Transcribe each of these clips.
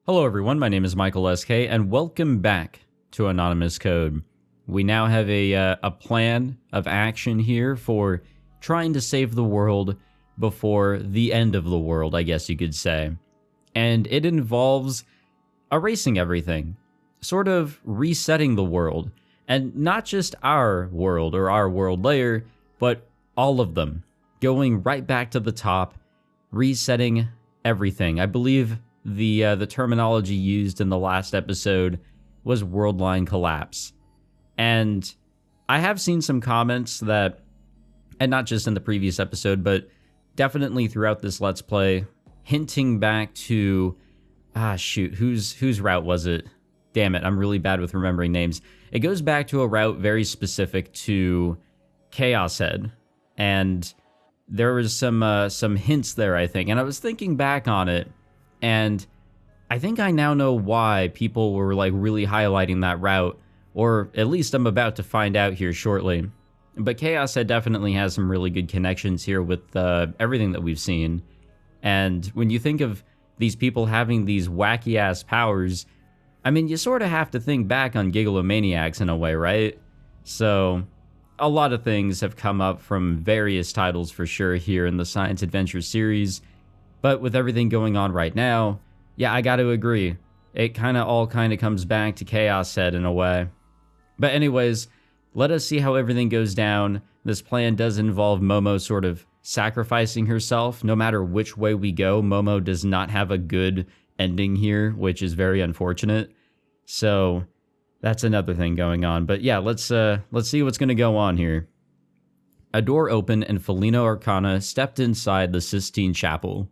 Hello everyone, my name is Michael SK, and welcome back to Anonymous Code. We now have a plan of action here for trying to save the world before the end of the world, I guess you could say. And it involves erasing everything, sort of resetting the world, and not just our world or our world layer, but all of them, going right back to the top, resetting everything. I believe the terminology used in the last episode was world line collapse. And I have seen some comments that, and not just in the previous episode, but definitely throughout this Let's Play, hinting back to, whose route was it? Damn it, I'm really bad with remembering names. It goes back to a route very specific to Chaos Head, and there was some hints there, I think, and I was thinking back on it, and I think I now know why people were like really highlighting that route, or at least I'm about to find out here shortly. But Chaos Head definitely has some really good connections here with everything that we've seen. And when you think of these people having these wacky-ass powers, I mean, you sort of have to think back on Gigalomaniacs in a way, right? So a lot of things have come up from various titles for sure here in the Science Adventure series. But with everything going on right now, yeah, I got to agree. It all comes back to Chaos Head in a way. But anyways, let us see how everything goes down. This plan does involve Momo sort of sacrificing herself. No matter which way we go, Momo does not have a good ending here, which is very unfortunate. So that's another thing going on. But yeah, let's see what's going to go on here. A door opened and Felino Arcana stepped inside the Sistine Chapel.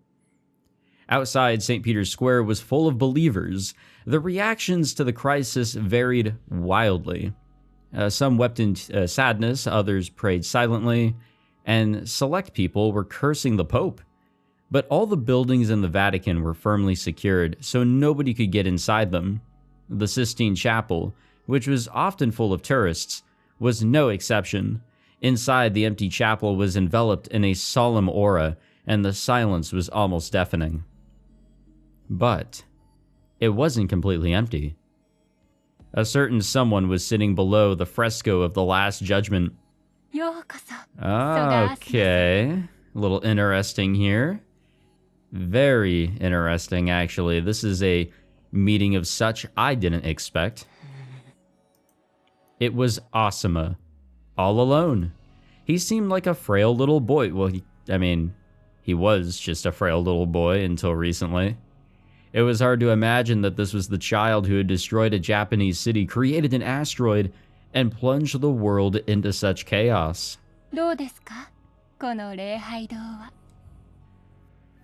Outside, St. Peter's Square was full of believers. The reactions to the crisis varied wildly. Some wept in sadness, others prayed silently, and select people were cursing the Pope. But all the buildings in the Vatican were firmly secured, so nobody could get inside them. The Sistine Chapel, which was often full of tourists, was no exception. Inside, the empty chapel was enveloped in a solemn aura, and the silence was almost deafening. But it wasn't completely empty. A certain someone was sitting below the fresco of the Last Judgment. Okay, a little interesting here. Very interesting, actually. This is a meeting of such I didn't expect. It was Asuma, all alone. He seemed like a frail little boy. Well, he was just a frail little boy until recently. It was hard to imagine that this was the child who had destroyed a Japanese city, created an asteroid, and plunged the world into such chaos. どうですか?この礼拝堂は。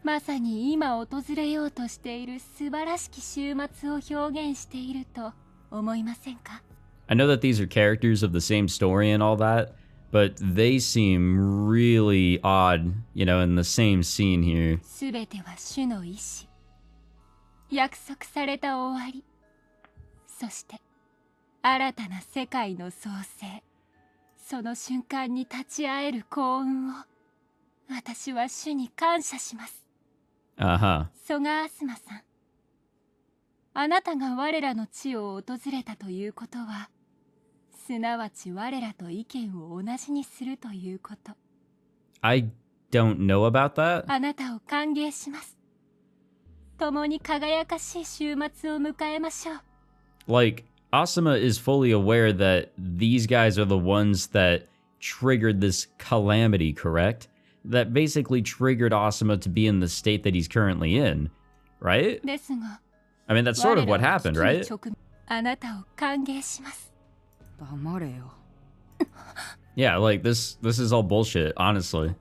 まさに今訪れようとしている素晴らしき週末を表現していると思いませんか? I know that these are characters of the same story and all that, but they seem really odd, in the same scene here. すべては主の意志。約束された終わり。そして新たな世界の創生。その瞬間に立ち会える幸運を私は主に感謝します。蘇我アスマさん、あなたが我らの地を訪れたということは、すなわち我らと意見を同じにするということ。I don't know about that. あなたを歓迎します。共に輝かしい週末を迎えましょう。Like, Asuma is fully aware that these guys are the ones that triggered this calamity, correct? That basically triggered Asuma to be in the state that he's currently in, right? I mean, that's sort of what happened, right? あなたを歓迎します。黙れよ。 Yeah, like this is all bullshit, honestly.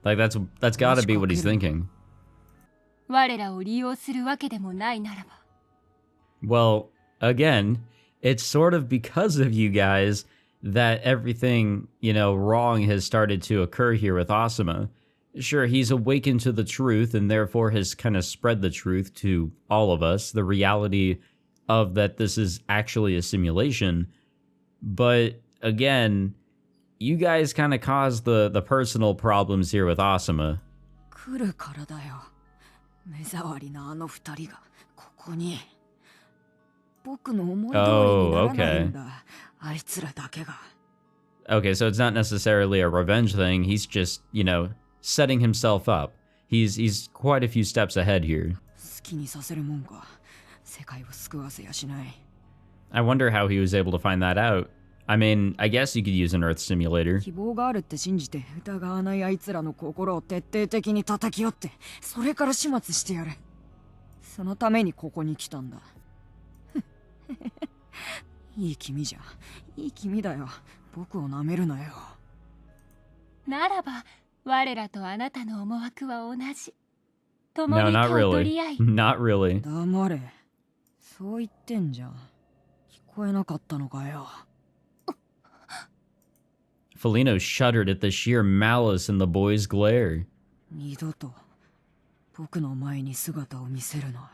Like that's gotta be what he's thinking. 我らを利用するわけでもないならば。Well, again, it's sort of because of you guys that everything, wrong has started to occur here with Asuma. Sure, he's awakened to the truth and therefore has kind of spread the truth to all of us, the reality of that this is actually a simulation. But again, you guys kind of caused the personal problems here with Asuma. 来るからだよ。目障りなあの二人がこここに僕の思い通りに Oh, ならないん okay. だ、あいつらだけが。 Okay, so it's not necessarily a revenge thing. He's just, you know, setting himself up. He's quite a few steps ahead here. 好きにさせるもんか、世界を救わせやしない。 I wonder how he was able to find that out. I mean, I guess you could use an Earth simulator. 希望があるって信じて疑わないあいつらの心を徹底的に叩き折って、それから始末してやる。そのためにここに来たんだ。いい気味じゃん、いい気味だよ。僕を舐めるなよ。ならば我らとあなたの思惑は同じ。共 No, に not 手を取り合 really. い Not really. 黙れ。そう言ってんじゃん。聞こえなかったのかよ。 Felino shuddered at the sheer malice in the boy's glare. 二度と僕の前に姿を見せるな。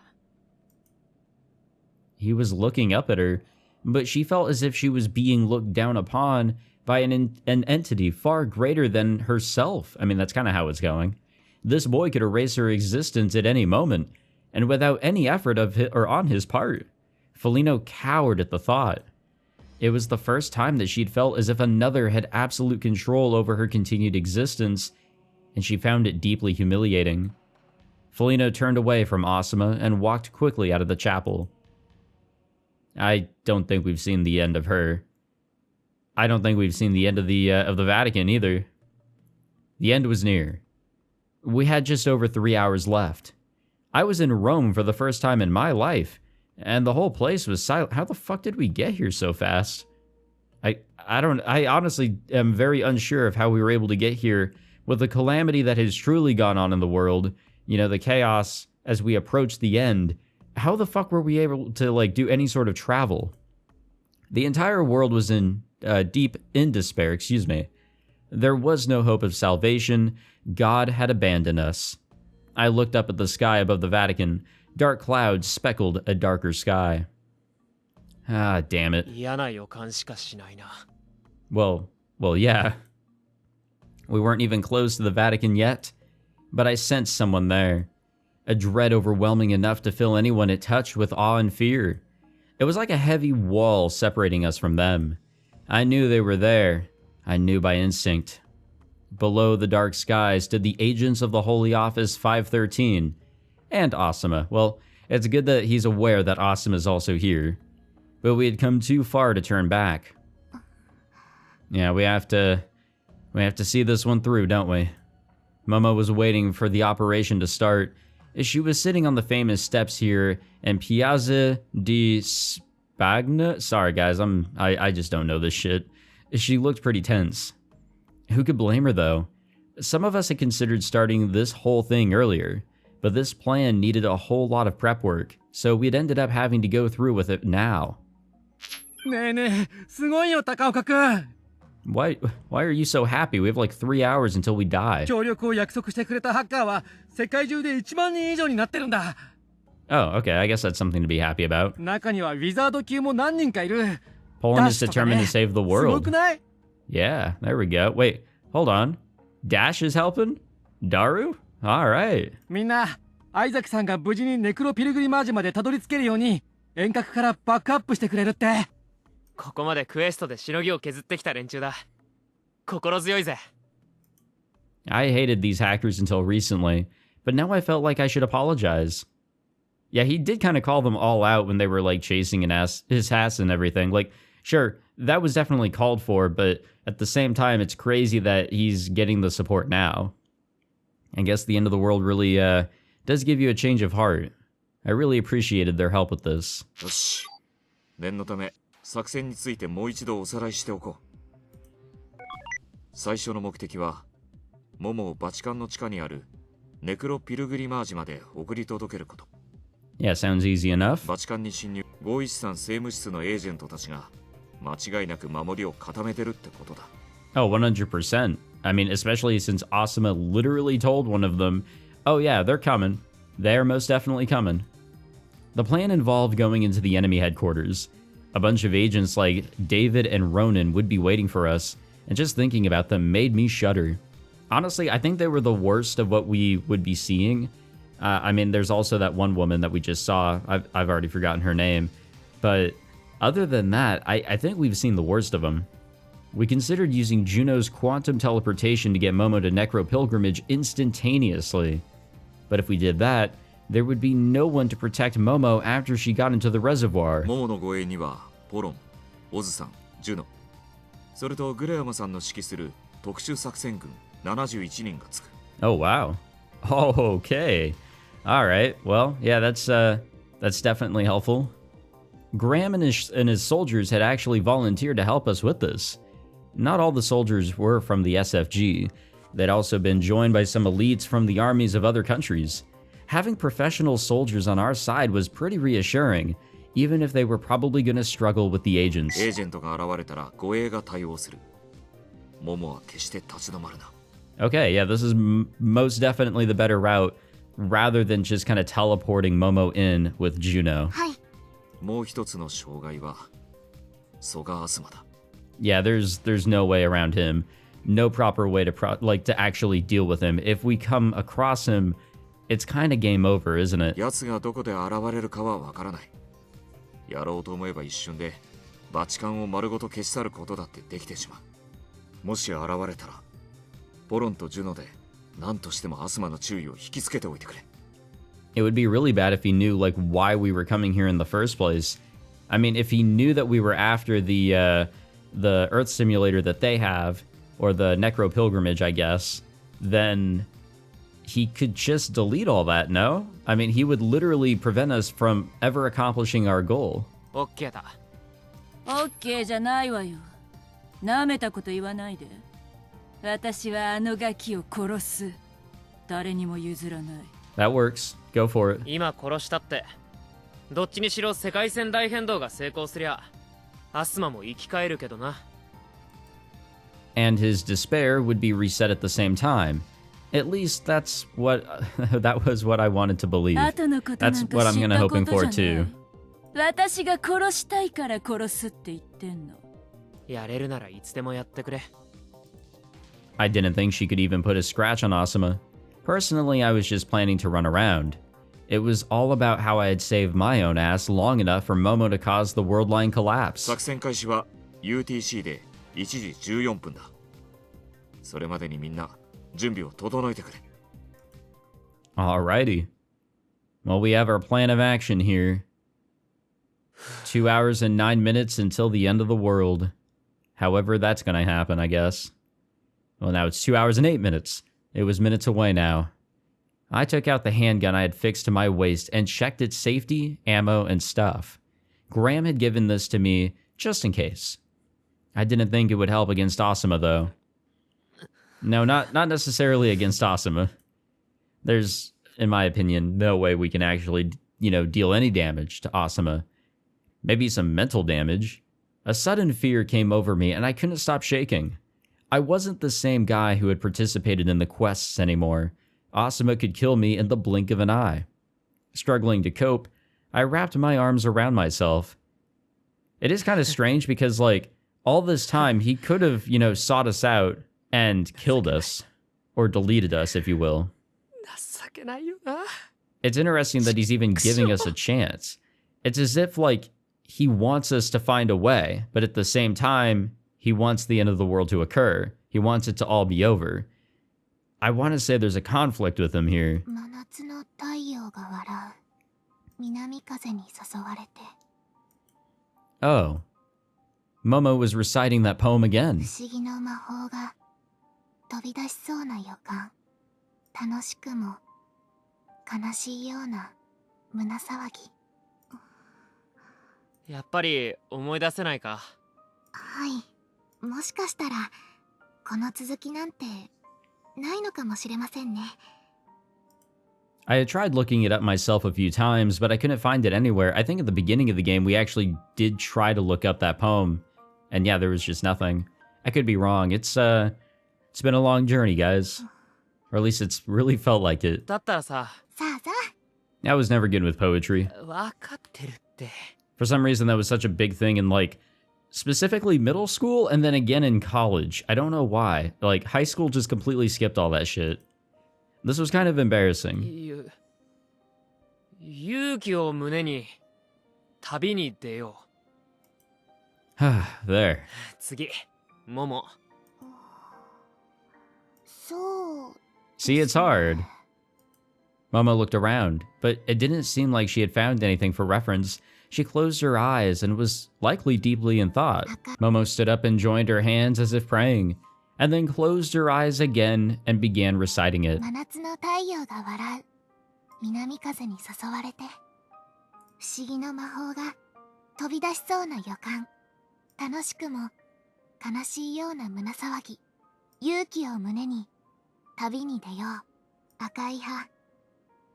He was looking up at her, but she felt as if she was being looked down upon by an entity far greater than herself. I mean, that's kind of how it's going. This boy could erase her existence at any moment, and without any effort of or on his part. Felino cowered at the thought. It was the first time that she'd felt as if another had absolute control over her continued existence, and she found it deeply humiliating. Felino turned away from Asuma and walked quickly out of the chapel. I don't think we've seen the end of her. I don't think we've seen the end of the Vatican either. The end was near. We had just over 3 hours left. I was in Rome for the first time in my life, and the whole place was silent. How the fuck did we get here so fast? I honestly am very unsure of how we were able to get here with the calamity that has truly gone on in the world. You know, the chaos as we approach the end. How the fuck were we able to, like, do any sort of travel? The entire world was in deep in despair, excuse me. There was no hope of salvation. God had abandoned us. I looked up at the sky above the Vatican. Dark clouds speckled a darker sky. Ah, damn it. Well, yeah. We weren't even close to the Vatican yet, but I sensed someone there. A dread overwhelming enough to fill anyone it touched with awe and fear. It was like a heavy wall separating us from them. I knew they were there. I knew by instinct. Below the dark sky stood the agents of the Holy Office 513. And Asuma. Well, it's good that he's aware that Asuma is also here. But we had come too far to turn back. Yeah, we have to see this one through, don't we? Momo was waiting for the operation to start. She was sitting on the famous steps here in Piazza di Spagna. Sorry, guys, I just don't know this shit. She looked pretty tense. Who could blame her, though? Some of us had considered starting this whole thing earlier, but this plan needed a whole lot of prep work, so we'd ended up having to go through with it now. Why are you so happy? We have like 3 hours until we die. Oh, okay, I guess that's something to be happy about. Pollon is determined to save the world. Yeah, there we go. Wait, hold on. Dash is helping? Daru? Alright. みんな、アイザクさんが無事にネクロピルグリマージュまでたどり着けるように遠隔からバックアップしてくれるって。ここまでクエストでしのぎを削ってきた連中だ。心強いぜ。I hated these hackers until recently, but now I felt like I should apologize. Yeah, he did kind of call them all out when they were like chasing his ass and everything. Like, sure, that was definitely called for, but at the same time, it's crazy that he's getting the support now. I guess the end of the world really does give you a change of heart. I really appreciated their help with this. よし。念のため作戦についてもう一度おさらいしておこう。最初の目的は、モモをバチカンの地下にあるネクロピルグリマージまで送り届けること。Yeah, sounds easy enough. バチカンに侵入、合意資産政務室のエージェントたちが間違いなく守りを固めてるってことだ。Oh, 100%. I mean, especially since Asuma literally told one of them, oh yeah, they're coming. They're most definitely coming. The plan involved going into the enemy headquarters. A bunch of agents like David and Ronan would be waiting for us, and just thinking about them made me shudder. Honestly, I think they were the worst of what we would be seeing, I mean, there's also that one woman that we just saw. I've already forgotten her name. But other than that, I think we've seen the worst of them. We considered using Juno's quantum teleportation to get Momo to Necro Pilgrimage instantaneously. But if we did that, there would be no one to protect Momo after she got into the reservoir. モモの護衛にはポロン、オズさん、ジュノ、それとグレアマさんの指揮する特殊作戦軍71人がつく。Oh, wow. Oh, okay. All right. Well, yeah, that's definitely helpful. Graham and his soldiers had actually volunteered to help us with this. Not all the soldiers were from the SFG. They'd also been joined by some elites from the armies of other countries. Having professional soldiers on our side was pretty reassuring, even if they were probably going to struggle with the agents. エージェントが現れたら護衛が対応する。モモは決して立ち止まるな。Okay, yeah, this is most definitely the better route, rather than just kind of teleporting Momo in with Juno. はい。もう一つの障害は蘇我アスマだ。Yeah, there's no way around him. No proper way to to actually deal with him. If we come across him, it's kind of game over, isn't it? 奴がどこで現れるかはわからない。やろうと思えば一瞬でバチカンを丸ごと消し去ることだってできてしまう。もし現れたら、ポロンとジュノで何としてもアスマの注意を引きつけておいてくれ。It would be really bad if he knew why we were coming here in the first place. I mean, if he knew that we were after the Earth simulator that they have, or the Necro Pilgrimage, I guess, then he could just delete all that, no? I mean, he would literally prevent us from ever accomplishing our goal. オッケーだ。オッケーじゃないわよ。なめたこと言わないで。私はあのガキを殺す。誰にも譲らない。That works. Go for it. 今殺したって。どっちにしろ世界線大変動が成功すりゃ、アスマも生き返るけどな。And his despair would be reset at the same time. At least that was what I wanted to believe. That's what I'm gonna hoping for too. 私が殺したいから殺すって言ってんの。やれるならいつでもやってくれ。I didn't think she could even put a scratch on Asuma. Personally, I was just planning to run around. It was all about how I had saved my own ass long enough for Momo to cause the world line collapse. 作戦開始は UTC で1時14分だ。それまでにみんな準備を整えてくれ。Alrighty. Well, we have our plan of action here. 2 hours and 9 minutes until the end of the world. However that's gonna happen, I guess. Well, now it's 2 hours and 8 minutes. It was minutes away now. I took out the handgun I had fixed to my waist and checked its safety, ammo, and stuff. Graham had given this to me just in case. I didn't think it would help against Asuma, though. No, not necessarily against Asuma. There's, in my opinion, no way we can actually, deal any damage to Asuma. Maybe some mental damage. A sudden fear came over me, and I couldn't stop shaking. I wasn't the same guy who had participated in the quests anymore. Asuma could kill me in the blink of an eye. Struggling to cope, I wrapped my arms around myself. It is kind of strange because, all this time, he could have, sought us out and killed us. Or deleted us, if you will. It's interesting that he's even giving us a chance. It's as if, he wants us to find a way, but at the same time, he wants the end of the world to occur. He wants it to all be over. I want to say there's a conflict with him here. Oh. Momo was reciting that poem again. Yeah, やっぱり思い出せないか。はい。もしかしたらこの続きなんてないのかもしれませんね。I had tried looking it up myself a few times, but I couldn't find it anywhere. I think at the beginning of the game, we actually did try to look up that poem. And yeah, there was just nothing. I could be wrong. It's been a long journey, guys. Or at least it's really felt like it. だったらさ。さあさあ。 I was never good with poetry. わかってるって。 For some reason, that was such a big thing in, specifically middle school and then again in college. I don't know why. High school just completely skipped all that shit. This was kind of embarrassing. 勇気を胸に旅に出よ There. う。次、モモ。そう See, it's hard. Momo looked around, but it didn't seem like she had found anything for reference. She closed her eyes and was likely deeply in thought. Momo stood up and joined her hands as if praying, and then closed her eyes again and began reciting it. 真夏の太陽が笑う南風に誘われて不思議な魔法が飛び出しそうな予感楽しくも悲しいような胸騒ぎ勇気を胸に旅に出よう赤い葉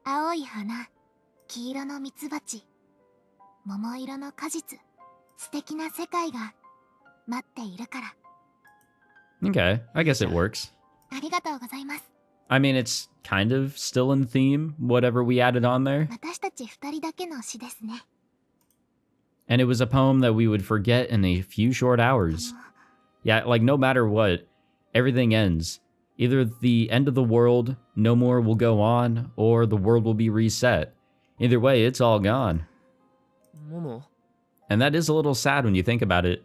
青い花黄色のミツバチ桃色の果実素敵な世界が待っているから Okay, I guess it works. ありがとうございます I mean, it's kind of still in theme, whatever we added on there. 私たち二人だけの詩ですね And it was a poem that we would forget in a few short hours. Yeah, like no matter what, everything ends. Either the end of the world, no more will go on, or the world will be reset. Either way, it's all gone. モモ And that is a little sad when you think about it.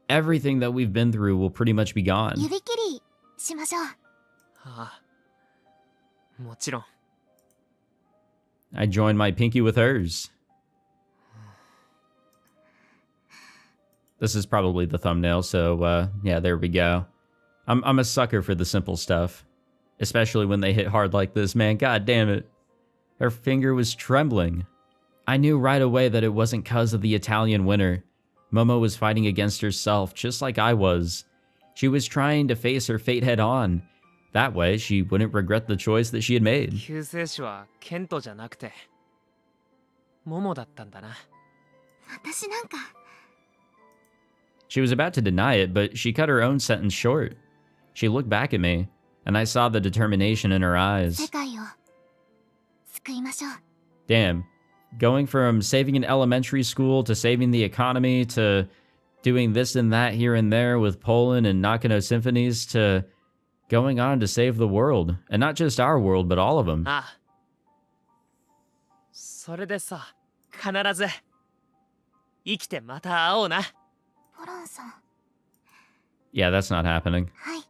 Everything that we've been through will pretty much be gone. 指切りしましょうああ、もちろん。 I joined my pinky with hers. This is probably the thumbnail, so yeah, there we go. I'm a sucker for the simple stuff. Especially when they hit hard like this, man. God damn it. Her finger was trembling. I knew right away that it wasn't cause of the Italian winter. Momo was fighting against herself, just like I was. She was trying to face her fate head on. That way, she wouldn't regret the choice that she had made. 救世主はケントじゃなくて、モモだったんだな。私なんか She was about to deny it, but she cut her own sentence short. She looked back at me, and I saw the determination in her 世 eyes. 界を救いましょう Damn. Going from saving an elementary school to saving the economy to doing this and that here and there with Pollon and Nakano symphonies to going on to save the world. And not just our world, but all of them. ああ。それでさ、必ず生きてまた会おうな。ポロンさん Yeah, that's not happening. はい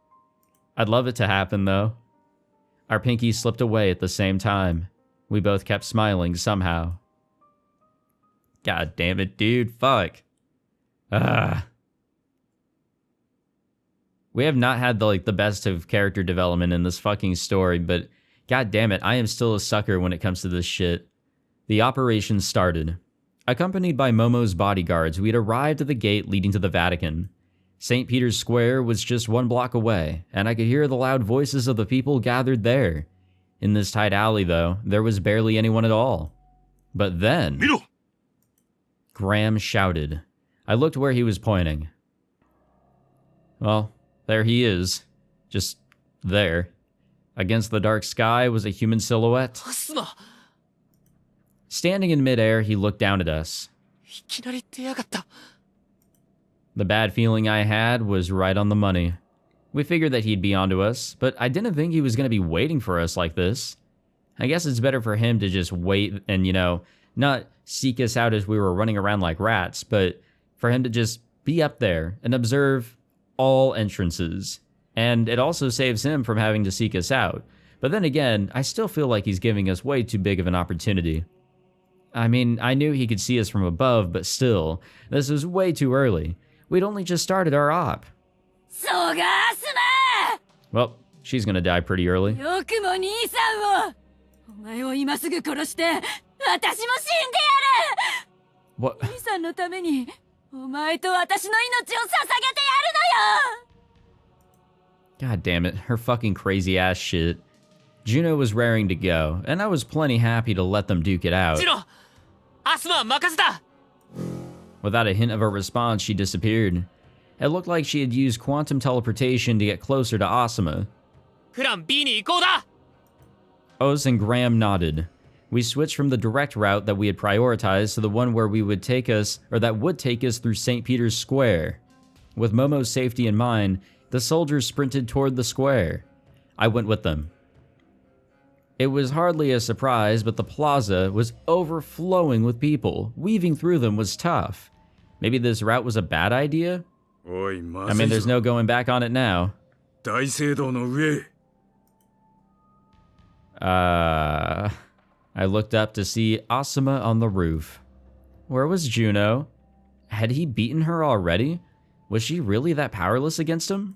I'd love it to happen, though. Our pinkies slipped away at the same time. We both kept smiling somehow. God damn it, dude. Fuck. Ah. We have not had the best of character development in this fucking story, but god damn it, I am still a sucker when it comes to this shit. The operation started. Accompanied by Momo's bodyguards, we had arrived at the gate leading to the Vatican. St. Peter's Square was just 1 block away, and I could hear the loud voices of the people gathered there. In this tight alley, though, there was barely anyone at all. But then... Miro! Graham shouted. I looked where he was pointing. Well, there he is. Just there. Against the dark sky was a human silhouette. アスマ、 Standing in midair, he looked down at us. いきなり出やがった。 The bad feeling I had was right on the money. We figured that he'd be onto us, but I didn't think he was going to be waiting for us like this. I guess it's better for him to just wait and, not seek us out as we were running around like rats, but for him to just be up there and observe all entrances. And it also saves him from having to seek us out. But then again, I still feel like he's giving us way too big of an opportunity. I mean, I knew he could see us from above, but still, this was way too early. We'd only just started our op. そうがアス Well, she's gonna die pretty early. マよくも兄さんをお前を今すぐ殺して私も死んでやる What? 兄さんのためにお前と私の命を捧げてやるのよ God damn it, her fucking crazy ass shit. Juno was raring to go, and I was plenty happy to let them duke it out. ジロ、アスマは任せた。 Without a hint of a response, she disappeared. It looked like she had used quantum teleportation to get closer to Asuma. プラン B に行こうだ。 Oz and Graham nodded. We switched from the direct route that we had prioritized to the one where that would take us through St. Peter's Square. With Momo's safety in mind, the soldiers sprinted toward the square. I went with them. It was hardly a surprise, but the plaza was overflowing with people. Weaving through them was tough. Maybe this route was a bad idea? I mean, there's no going back on it now. I looked up to see Asuma on the roof. Where was Juno? Had he beaten her already? Was she really that powerless against him?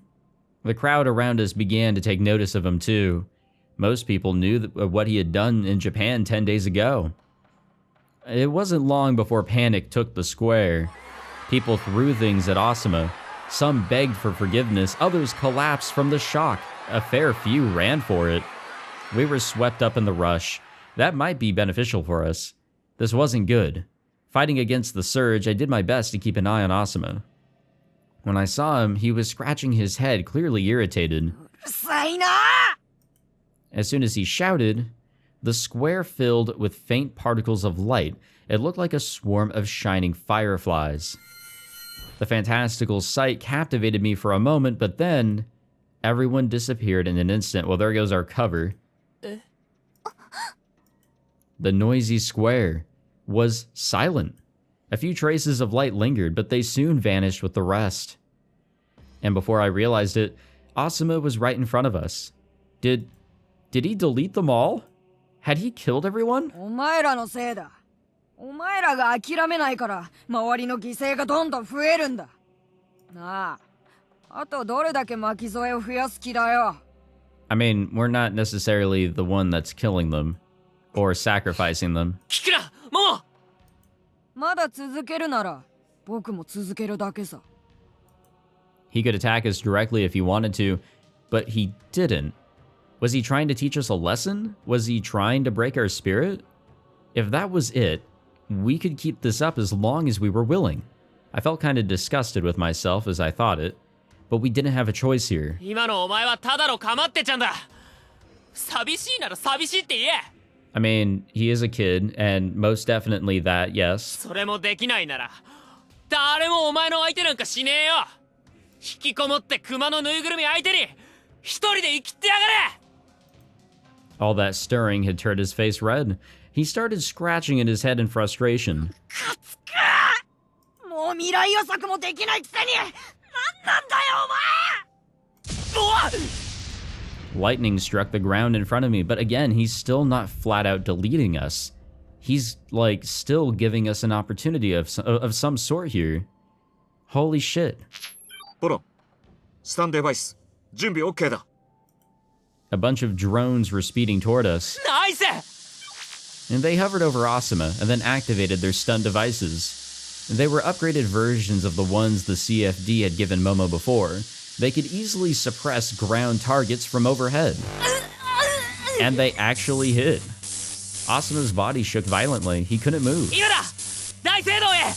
The crowd around us began to take notice of him too. Most people knew what he had done in Japan 10 days ago. It wasn't long before panic took the square. People threw things at Asuma. Some begged for forgiveness, others collapsed from the shock. A fair few ran for it. We were swept up in the rush. That might be beneficial for us. This wasn't good. Fighting against the surge, I did my best to keep an eye on Asuma. When I saw him, he was scratching his head, clearly irritated. As soon as he shouted, the square filled with faint particles of light. It looked like a swarm of shining fireflies. The fantastical sight captivated me for a moment, but then everyone disappeared in an instant. Well, there goes our cover. The noisy square was silent. A few traces of light lingered, but they soon vanished with the rest. And before I realized it, Asuma was right in front of us. Did he delete them all? Had he killed everyone? お前らのせいだ。お前らが諦めないから、周りの犠牲がどんどん増えるんだ。なあ、あとどれだけ巻き添えを増やす気だよ。I mean, we're not necessarily the one that's killing them or sacrificing them. 聞くな、モモ。まだ続けるなら、僕も続けるだけさ。He could attack us directly if he wanted to, but he didn't. Was he trying to teach us a lesson? Was he trying to break our spirit? If that was it, we could keep this up as long as we were willing. I felt kind of disgusted with myself as I thought it, but we didn't have a choice here. 今のお前はただのかまってちゃんだ。寂しいなら寂しいって言え。I mean, he is a kid, and most definitely that, yes. それもできないなら、誰もお前の相手なんかしねえよ。引きこもって熊のぬいぐるみ相手に一人で生きてやがれ。All that stirring had turned his face red. He started scratching at his head in frustration. もう未来予測もできないくせに、なんなんだよお前。 Lightning struck the ground in front of me, but again, he's still not flat out deleting us. He's, like, still giving us an opportunity of some sort here. Holy shit. Pollon, stand device. 準備 OK だ。A bunch of drones were speeding toward us. ナイス。 And they hovered over Asuma and then activated their stun devices. They were upgraded versions of the ones the CFD had given Momo before. They could easily suppress ground targets from overhead. And they actually hit. Asuma's body shook violently. He couldn't move. 今だ。大聖堂へ。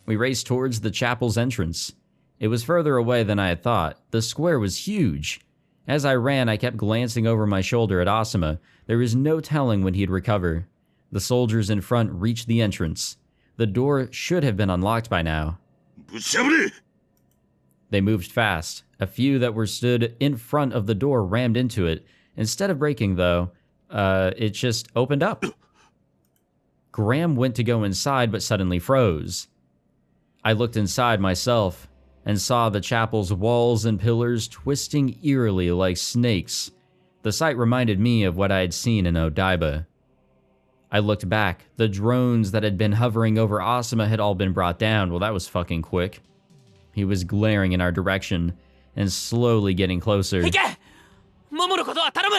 We raced towards the chapel's entrance. It was further away than I had thought. The square was huge. As I ran, I kept glancing over my shoulder at Asuma. There was no telling when he'd recover. The soldiers in front reached the entrance. The door should have been unlocked by now. They moved fast. A few that were stood in front of the door rammed into it. Instead of breaking, though, it just opened up. Graham went to go inside, but suddenly froze. I looked inside myself and saw the chapel's walls and pillars twisting eerily like snakes. The sight reminded me of what I had seen in Odaiba. I looked back. The drones that had been hovering over Asuma had all been brought down. Well, that was fucking quick. He was glaring in our direction and slowly getting closer. 行け。モモのことは頼む。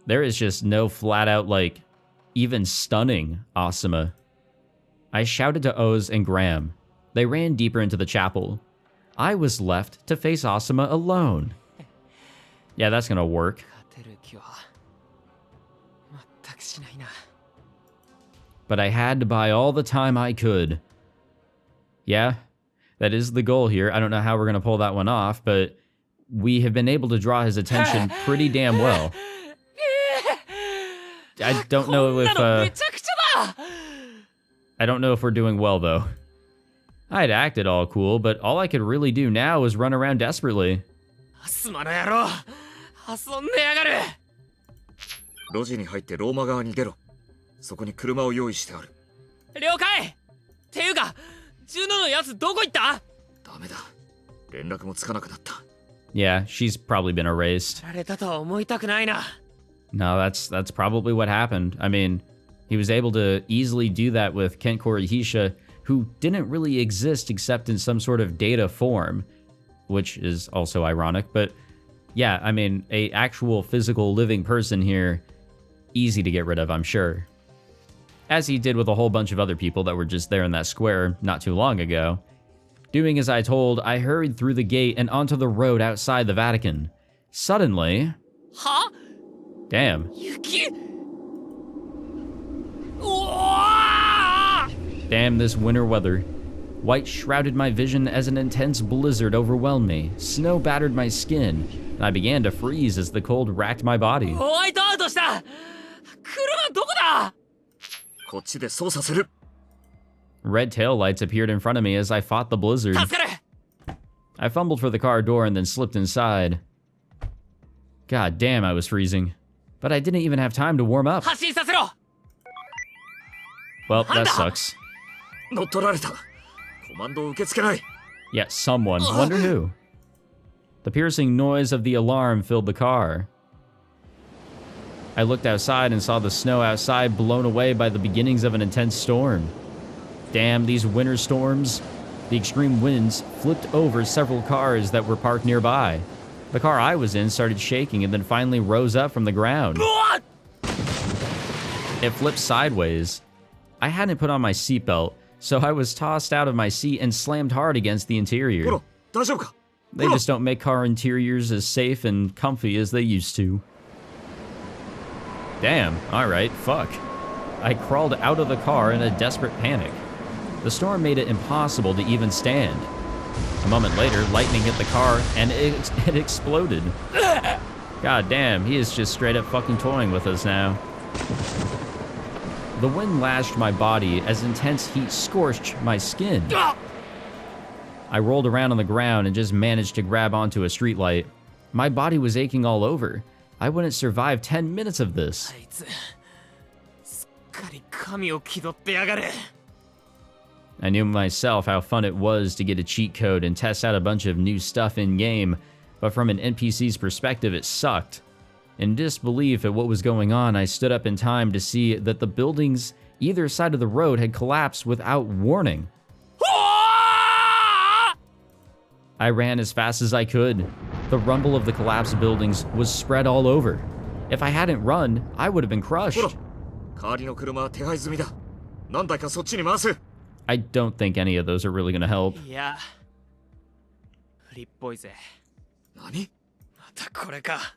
There is just no flat out, like, even stunning Asuma. I shouted to Oz and Graham. They ran deeper into the chapel. I was left to face Asuma alone. Yeah, that's gonna work. 勝てる気は全くしないな。 But I had to buy all the time I could. Yeah, that is the goal here. I don't know how we're gonna pull that one off, but we have been able to draw his attention pretty damn well. I don't know if I don't know if we're doing well though. I'd acted all cool, but all I could really do now was run around desperately. アスマの野郎、遊んでやがる。路地に入ってローマ側に出ろ。そこに車を用意してある。了解。っていうかジュノのやつどこ行った？ダメだ。連絡もつかなくなった。Yeah, she's probably been erased. られたとは思いたくないな。 No, that's probably what happened. I mean, he was able to easily do that with Kent Korihisha, who didn't really exist except in some sort of data form, which is also ironic. But yeah, I mean, a actual physical living person here, easy to get rid of, I'm sure. As he did with a whole bunch of other people that were just there in that square not too long ago. Doing as I told, I hurried through the gate and onto the road outside the Vatican. Suddenly... は？ Damn. 雪。うわー！ Damn this winter weather. White shrouded my vision as an intense blizzard overwhelmed me. Snow battered my skin, and I began to freeze as the cold racked my body. ホワイトアウトした。車どこだ？こっちで操作する。 Red taillights appeared in front of me as I fought the blizzard. 助かる。 I fumbled for the car door and then slipped inside. God damn, I was freezing. But I didn't even have time to warm up. 発進させろ。 Well, that sucks. 乗っ取られた。コマンドを受け付けない。 Yeah, someone. Wonder who. The piercing noise of the alarm filled the car. I looked outside and saw the snow outside blown away by the beginnings of an intense storm. Damn these winter storms. The extreme winds flipped over several cars that were parked nearby. The car I was in started shaking and then finally rose up from the ground. It flipped sideways. I hadn't put on my seatbelt, so I was tossed out of my seat and slammed hard against the interior. ほら、大丈夫か？ They just don't make car interiors as safe and comfy as they used to. Damn, alright, fuck. I crawled out of the car in a desperate panic. The storm made it impossible to even stand. A moment later, lightning hit the car and it exploded. God damn, he is just straight up fucking toying with us now. The wind lashed my body as intense heat scorched my skin. I rolled around on the ground and just managed to grab onto a streetlight. My body was aching all over. I wouldn't survive 10 minutes of this. あいつすっかり神を気取ってやがる。 I knew myself how fun it was to get a cheat code and test out a bunch of new stuff in-game, but from an NPC's perspective, it sucked. In disbelief at what was going on, I stood up in time to see that the buildings either side of the road had collapsed without warning. I ran as fast as I could. The rumble of the collapsed buildings was spread all over. If I hadn't run, I would have been ほら、 crushed. 代わりの車は手配済みだ。何台かそっちに回す。 I don't think any of those are really gonna help. いや不利っぽいぜ。何？またこれか。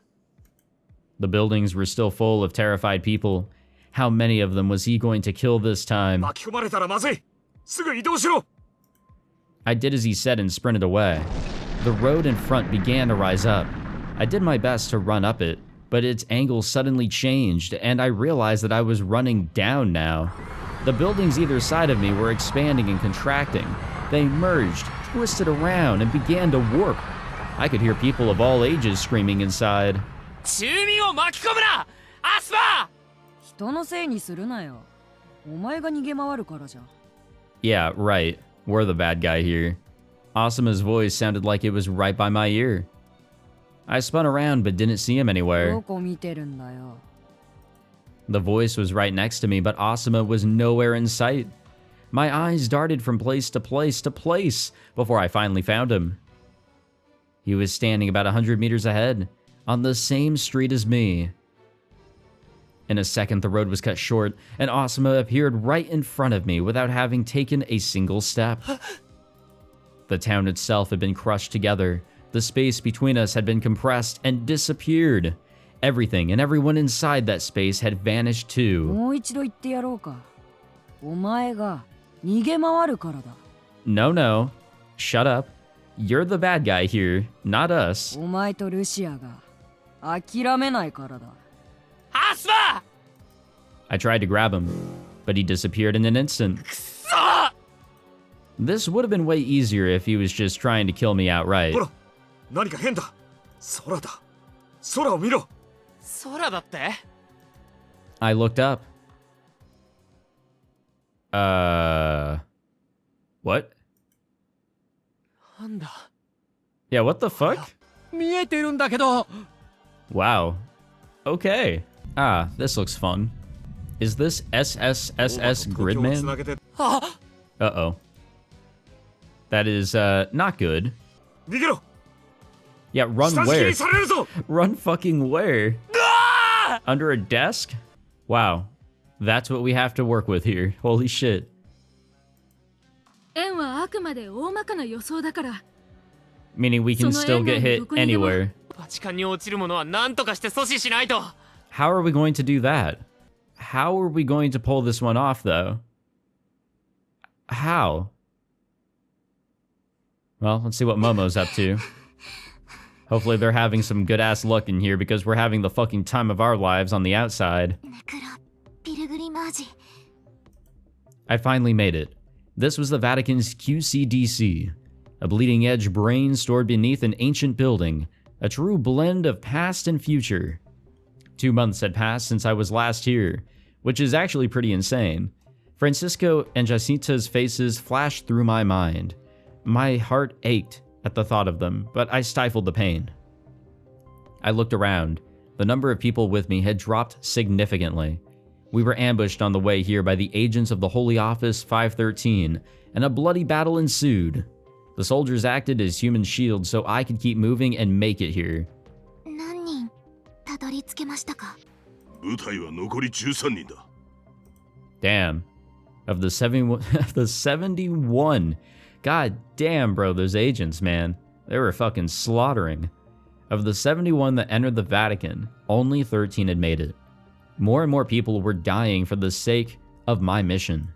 The buildings were still full of terrified people. How many of them was he going to kill this time? 巻き込まれたらまずい。すぐ移動しろ。 I did as he said and sprinted away. The road in front began to rise up. I did my best to run up it, but its angle suddenly changed, and I realized that I was running down now. The buildings either side of me were expanding and contracting. They merged, twisted around, and began to warp. I could hear people of all ages screaming inside. 住民を巻き込むな！アスパー！人のせいにするなよ。お前が逃げ回るからじゃ。 Yeah, right. We're the bad guy here. Asuma's voice sounded like it was right by my ear. I spun around but didn't see him anywhere. どこ見てるんだよ。 The voice was right next to me, but Asuma was nowhere in sight. My eyes darted from place to place to place before I finally found him. He was standing about 100 meters ahead, on the same street as me. In a second, the road was cut short, and Asuma appeared right in front of me without having taken a single step. The town itself had been crushed together. The space between us had been compressed and disappeared. Everything and everyone inside that space had vanished too. もう一度言ってやろうか。お前が逃げ回るからだ。 No, no. Shut up. You're the bad guy here, not us. お前とルシアが諦めないからだ。 アスパ I tried to grab him, but he disappeared in an instant. ー！くそー！ This would have been way easier if he was just trying to kill me outright. ほら、何か変だ。空だ。空を見ろ。空だって？ I looked up. What? なんだ Yeah, what the fuck? 見えてるんだけど Wow. Okay. Ah, this looks fun. Is this SSSS 東京をつな Gridman? げて Uh-oh. That is, not good. 逃げろ Yeah, run 下敷き where? にされるぞ Run fucking where? Under a desk? Wow. That's what we have to work with here. Holy shit. 円はあくまで大まかな予想だから。 Meaning we can still get hit anywhere. バチカンに落ちるものは何とかして阻止しないと How are we going to do that? How are we going to pull this one off, though? How? Well, let's see what Momo's up to. Hopefully they're having some good-ass luck in here because we're having the fucking time of our lives on the outside. I finally made it. This was the Vatican's QCDC, a bleeding-edge brain stored beneath an ancient building, a true blend of past and future. 2 months had passed since I was last here, which is actually pretty insane. Francisco and Jacinta's faces flashed through my mind. My heart ached at the thought of them, but I stifled the pain. I looked around. The number of people with me had dropped significantly. We were ambushed on the way here by the agents of the Holy Office 513, and a bloody battle ensued. The soldiers acted as human shields so I could keep moving and make it here. 何人たどり着けましたか? 部隊は残り13人だ。 Damn. Of the 71, of the 71. God damn, bro, those agents, man. They were fucking slaughtering. Of the 71 that entered the Vatican, only 13 had made it. More and more people were dying for the sake of my mission.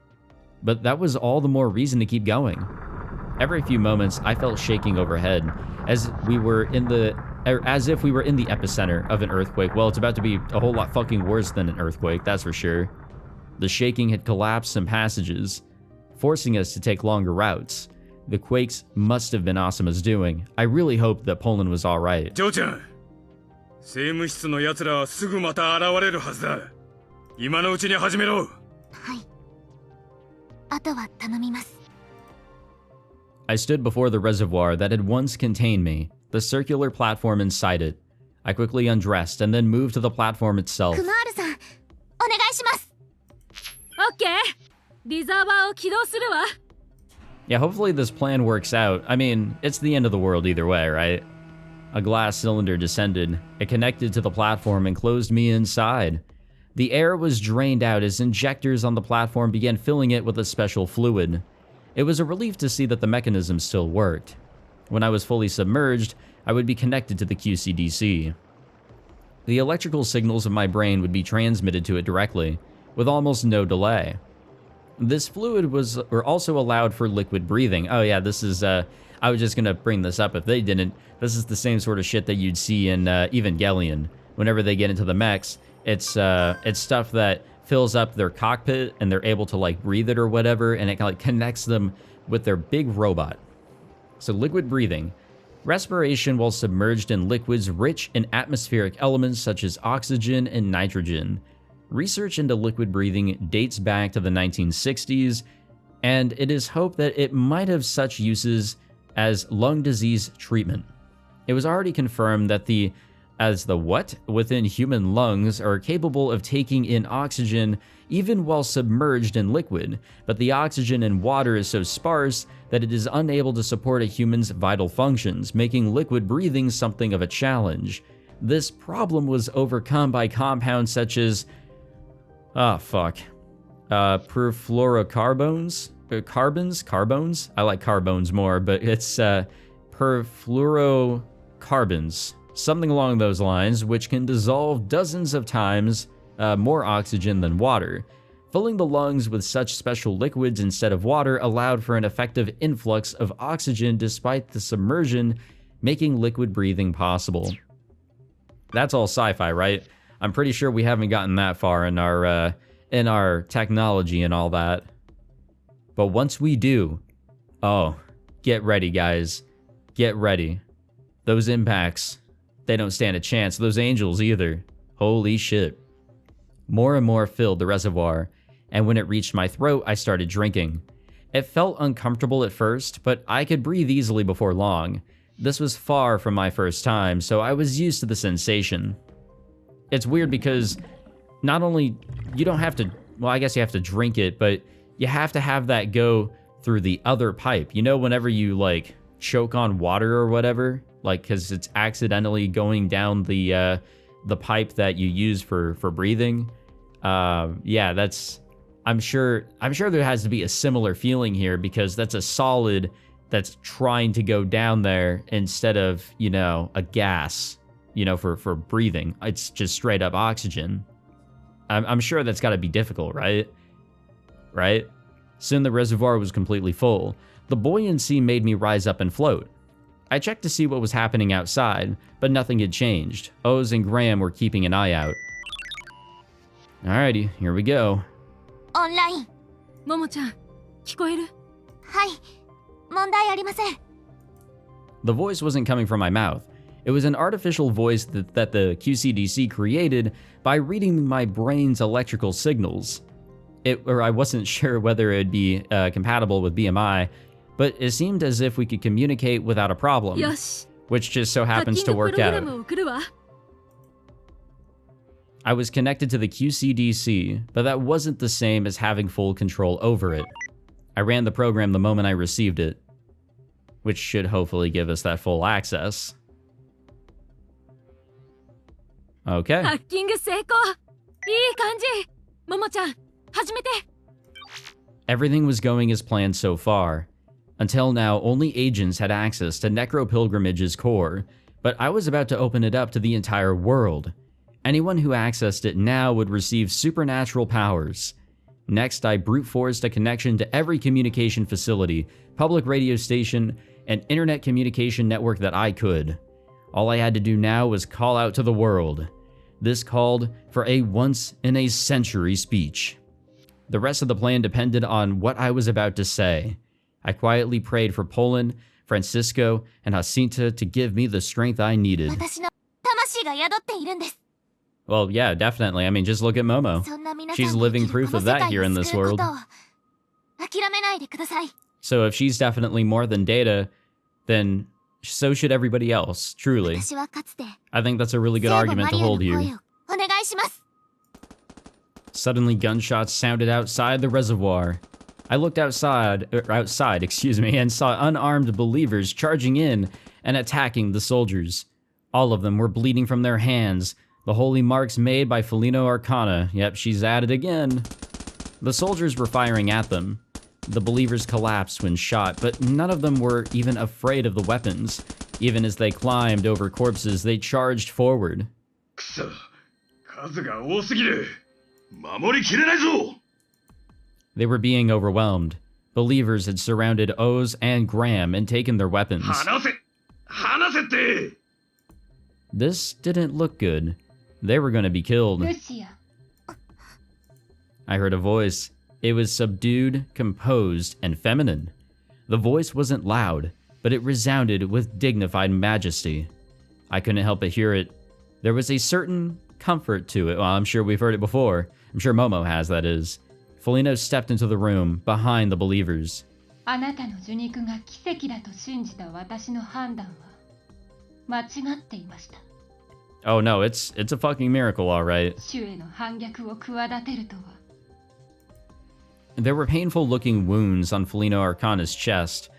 But that was all the more reason to keep going. Every few moments, I felt shaking overhead, as if we were in the epicenter of an earthquake. Well, it's about to be a whole lot fucking worse than an earthquake, that's for sure. The shaking had collapsed some passages, forcing us to take longer routes. The quakes must have been Asuma's doing. I really hoped that Pollon was alright. ジョーちゃん、政務室の奴らはすぐまた現れるはずだ。今のうちに始めろ。はい。あとは頼みます。 I stood before the reservoir that had once contained me, the circular platform inside it. I quickly undressed and then moved to the platform itself. クマールさん、お願いします。オッケー。リザーバーを起動するわ。 Yeah, hopefully this plan works out. I mean, it's the end of the world either way, right? A glass cylinder descended. It connected to the platform and closed me inside. The air was drained out as injectors on the platform began filling it with a special fluid. It was a relief to see that the mechanism still worked. When I was fully submerged, I would be connected to the QCDC. The electrical signals of my brain would be transmitted to it directly, with almost no delay. This fluid was also allowed for liquid breathing. Oh yeah, this is, I was just gonna bring this up if they didn't. This is the same sort of shit that you'd see in Evangelion. Whenever they get into the mechs, it's stuff that fills up their cockpit and they're able to like breathe it or whatever, and it like connects them with their big robot. So liquid breathing. Respiration while submerged in liquids rich in atmospheric elements such as oxygen and nitrogen. Research into liquid breathing dates back to the 1960s, and it is hoped that it might have such uses as lung disease treatment. It was already confirmed that the what within human lungs are capable of taking in oxygen even while submerged in liquid, but the oxygen in water is so sparse that it is unable to support a human's vital functions, making liquid breathing something of a challenge. This problem was overcome by compounds such as perfluorocarbones? Carbones? I like carbones more, but it's perfluorocarbons. Something along those lines, which can dissolve dozens of times more oxygen than water. Filling the lungs with such special liquids instead of water allowed for an effective influx of oxygen despite the submersion, making liquid breathing possible. That's all sci-fi, right? I'm pretty sure we haven't gotten that far in our technology and all that. But once we do, oh, get ready, guys. Get ready. Those impacts, they don't stand a chance. Those angels either. Holy shit. More and more filled the reservoir, and when it reached my throat, I started drinking. It felt uncomfortable at first, but I could breathe easily before long. This was far from my first time, so I was used to the sensation. It's weird because not only you don't have to, well, I guess you have to drink it, but you have to have that go through the other pipe. You know, whenever you like choke on water or whatever, like because it's accidentally going down the pipe that you use for breathing. Yeah, that's. I'm sure there has to be a similar feeling here because that's a solid that's trying to go down there instead of, you know, a gas, you know, for breathing. It's just straight up oxygen. I'm sure that's got to be difficult, right? Right? Soon the reservoir was completely full. The buoyancy made me rise up and float. I checked to see what was happening outside, but nothing had changed. Oz and Graham were keeping an eye out. Alrighty, here we go. オンライン。ももちゃん、聞こえる？はい。問題ありません。 The voice wasn't coming from my mouth. It was an artificial voice that the QCDC created by reading my brain's electrical signals. I wasn't sure whether it would be compatible with BMI, but it seemed as if we could communicate without a problem, よし。 which just so 課 happens 金 to のプロ work グラ out. ムを送るわ。 I was connected to the QCDC, but that wasn't the same as having full control over it. I ran the program the moment I received it, which should hopefully give us that full access. Okay. ハッキング成功。いい感じ。ももちゃん、始めて。 Everything was going as planned so far. Until now, only agents had access to Necro Pilgrimage's core, but I was about to open it up to the entire world. Anyone who accessed it now would receive supernatural powers. Next, I brute forced a connection to every communication facility, public radio station, and internet communication network that I could. All I had to do now was call out to the world. This called for a once-in-a-century speech. The rest of the plan depended on what I was about to say. I quietly prayed for Pollon, Francisco, and Jacinta to give me the strength I needed. 私の魂が宿っているんです。 Well, yeah, definitely. I mean, just look at Momo. そんな皆さん She's が living 生きる proof こ of の世 that 界 here in を this 救うこ world. とを諦めないでください。 So if she's definitely more than Data, then so should everybody else, truly. 私はかつて I think that's a really good 聖母 argument マ to リアの hold 声 here. をお願いします。 Suddenly, gunshots sounded outside the reservoir. I looked outside, and saw unarmed believers charging in and attacking the soldiers. All of them were bleeding from their hands. The holy marks made by Felino Arcana. Yep, she's at it again. The soldiers were firing at them. The believers collapsed when shot, but none of them were even afraid of the weapons. Even as they climbed over corpses, they charged forward. くそ、数が多すぎる。守りきれないぞ。 They were being overwhelmed. Believers had surrounded Oz and Graham and taken their weapons. 離せ、離せって。 This didn't look good. They were going to be killed. ルシア。 I heard a voice. It was subdued, composed, and feminine. The voice wasn't loud, but it resounded with dignified majesty. I couldn't help but hear it. There was a certain comfort to it. Well, I'm sure we've heard it before. I'm sure Momo has, that is. Felino stepped into the room behind the believers. あなたの受肉が奇跡だと信じた私の判断は間違っていました。 Oh no, it's a fucking miracle, alright. 主への反逆を企てるとは。 There were painful-looking wounds on Felino Arcana's chest.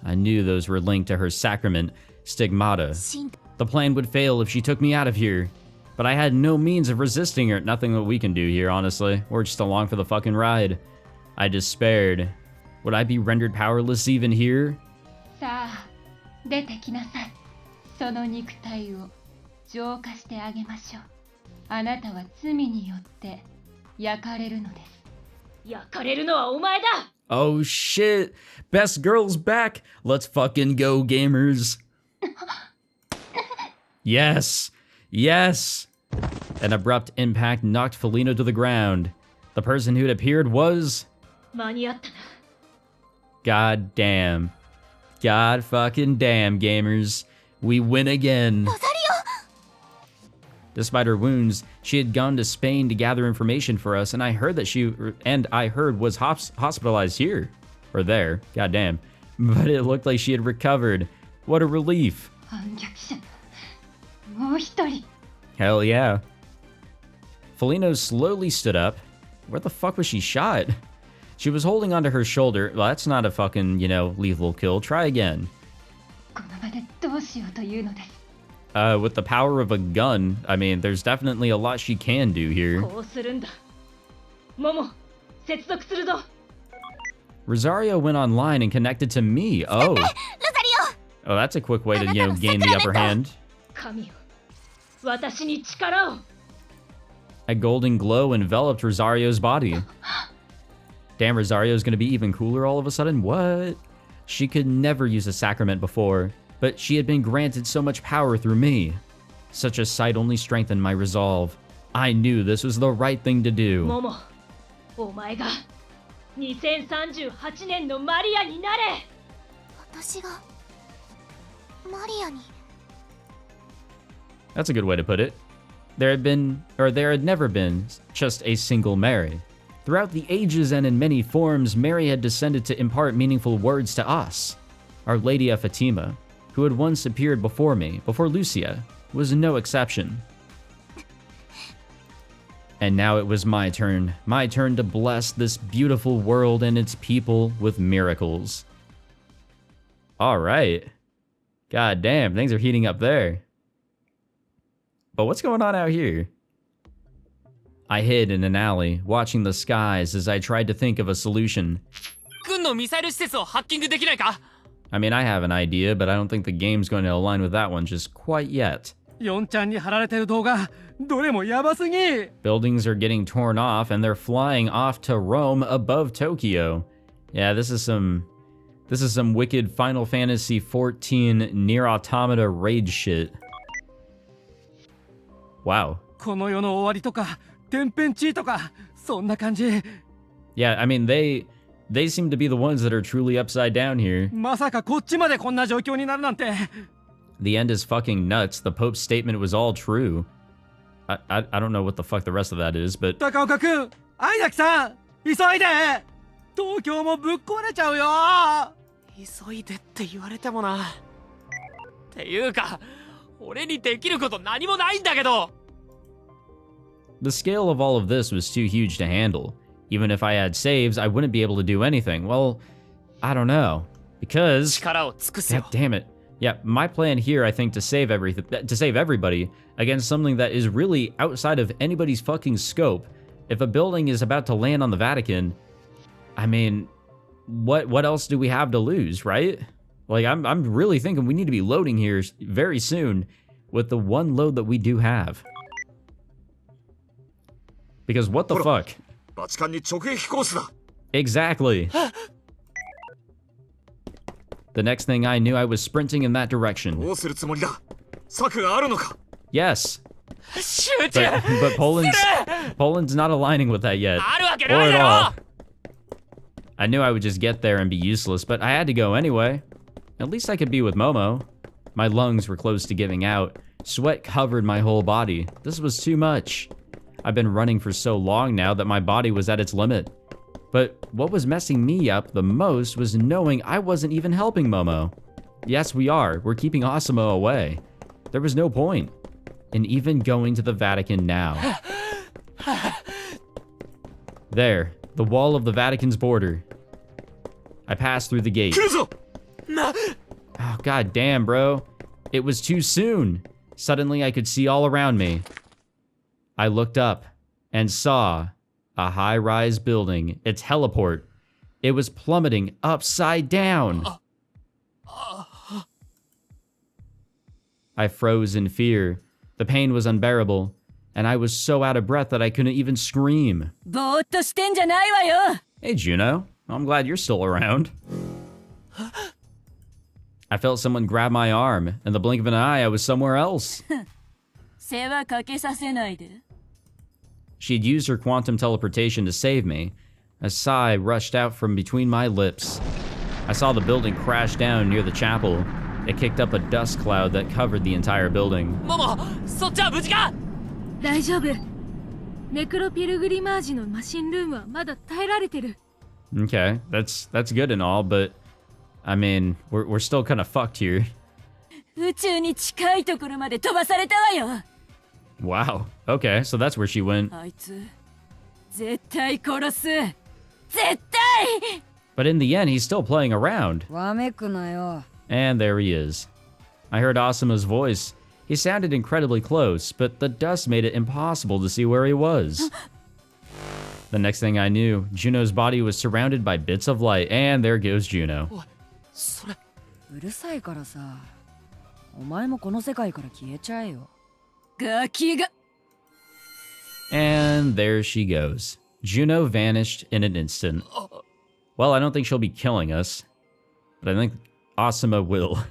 I knew those were linked to her sacrament, Stigmata. 信 The plan would fail if she took me out of here. But I had no means of resisting her. Nothing that we can do here, honestly. We're just along for the fucking ride. I despaired. Would I be rendered powerless even here? さあ、出てきなさい。その肉体を浄化してあげましょう。あなたは罪によって焼かれるのです。焼かれるのはお前だ。 Oh shit! Best girl's back! Let's fucking go, gamers! Yes! Yes! An abrupt impact knocked Felino to the ground. The person who'd appeared was... 間に合ったな。 God damn. God fucking damn, gamers. We win again. ロザリ Despite her wounds, she had gone to Spain to gather information for us, and I heard was hospitalized here. Or there, goddamn. But it looked like she had recovered. What a relief. 反逆者もう一人 Hell yeah. Felino slowly stood up. Where the fuck was she shot? She was holding onto her shoulder. Well, that's not a fucking, lethal kill. Try again. この場でどうしようというのです With the power of a gun, I mean, there's definitely a lot she can do here. こうするんだモモ接続するぞ Rosario went online and connected to me. Oh. ロザリ Oh, that's a quick way to, gain the upper hand. 神よ私に力を A golden glow enveloped Rosario's body. Damn, Rosario's gonna be even cooler all of a sudden? What? She could never use a sacrament before, but she had been granted so much power through me. Such a sight only strengthened my resolve. I knew this was the right thing to do. モモお前が2038年のマリアになれア私がマリアに That's a good way to put it. There had never been just a single Mary. Throughout the ages and in many forms, Mary had descended to impart meaningful words to us. Our Lady of Fatima, who had once appeared before me, before Lucia, was no exception. And now it was my turn to bless this beautiful world and its people with miracles. All right. God damn, things are heating up there. But what's going on out here? I hid in an alley, watching the skies as I tried to think of a solution. 軍のミサイル施設をハッキングできないか I mean, I have an idea, but I don't think the game's going to align with that one just quite yet. 4ちゃんに貼られてる動画どれもヤバすぎ Buildings are getting torn off and they're flying off to Rome above Tokyo. Yeah, this is some wicked Final Fantasy XIV Nier Automata rage shit. Wow. この世の終わりとか天変地異とかそんな感じ Yeah, I mean, they seem to be the ones that are truly upside down here. まさかこっちまでこんな状況になるなんて The end is fucking nuts. The Pope's statement was all true. I don't know what the fuck the rest of that is, but... 高岡くん愛崎さん急いで東京もぶっ壊れちゃうよ急いでって言われてもなっていうか俺にできること何もないんだけど The scale of all of this was too huge to handle. Even if I had saves, I wouldn't be able to do anything. Well, I don't know. Because... 力を尽くすよ God damn it. Yeah, my plan here, I think, to save everybody against something that is really outside of anybody's fucking scope. If a building is about to land on the Vatican, I mean, what else do we have to lose, right? Like, I'm really thinking we need to be loading here very soon with the one load that we do have. Because what the fuck? バチカンに直撃コースだ Exactly. The next thing I knew, I was sprinting in that direction. どうするつもりだ策があるのか Yes. 集中 But Poland's not aligning with that yet. あるわけ Or ない at だ all. ろ I knew I would just get there and be useless, but I had to go anyway. At least I could be with Momo. My lungs were close to giving out. Sweat covered my whole body. This was too much. I've been running for so long now that my body was at its limit. But what was messing me up the most was knowing I wasn't even helping Momo. Yes, we are. We're keeping Asamo away. There was no point in even going to the Vatican now. There, the wall of the Vatican's border. I passed through the gate. 来るぞ Oh, god damn, bro. It was too soon. Suddenly, I could see all around me. I looked up and saw a high-rise building, its heliport. It was plummeting upside down. I froze in fear. The pain was unbearable, and I was so out of breath that I couldn't even scream. ぼーっとしてんじゃないわよ Hey, Juno. I'm glad you're still around. I felt someone grab my arm. In the blink of an eye, I was somewhere else. 世話かけさせないで She'd used her quantum teleportation to save me. A sigh rushed out from between my lips. I saw the building crash down near the chapel. It kicked up a dust cloud that covered the entire building. モモそっちは無事か大丈夫。ネクロピルグリマージのマシンルームはまだ耐えられてる。 Okay, that's good and all, but I mean, we're still kind of fucked here. 宇宙に近いところまで飛ばされたわよ。 Wow. Okay, so that's where she went. あいつ絶対殺す。絶対。 But in the end, he's still playing around. わめくなよ。 And there he is. I heard Asuma's voice. He sounded incredibly close, but the dust made it impossible to see where he was. The next thing I knew, Juno's body was surrounded by bits of light, and there goes Juno. それうるさいからさ。お前もこの世界から消えちゃえよ。ガキが。 And there she goes. Juno vanished in an instant. Well, I don't think she'll be killing us, but I think Asuma will.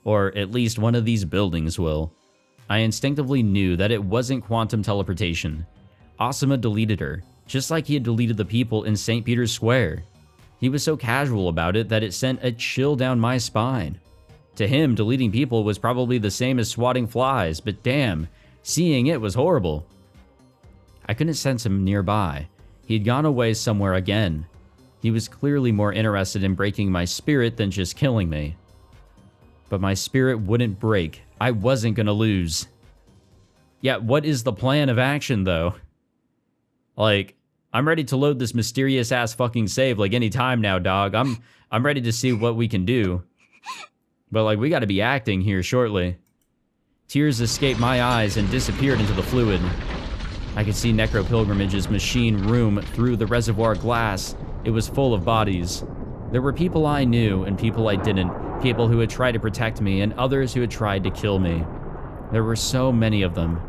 Or at least one of these buildings will. I instinctively knew that it wasn't quantum teleportation. Asuma deleted her, just like he had deleted the people in St. Peter's Square. He was so casual about it that it sent a chill down my spine. To him, deleting people was probably the same as swatting flies, but damn, seeing it was horrible. I couldn't sense him nearby. He'd gone away somewhere again. He was clearly more interested in breaking my spirit than just killing me. But my spirit wouldn't break. I wasn't gonna lose. Yeah, what is the plan of action, though? Like, I'm ready to load this mysterious-ass fucking save, like, any time now, dog. I'm ready to see what we can do. But, like, we gotta be acting here shortly. Tears escaped my eyes and disappeared into the fluid. I could see Necro Pilgrimage's machine room through the reservoir glass. It was full of bodies. There were people I knew and people I didn't, people who had tried to protect me and others who had tried to kill me. There were so many of them.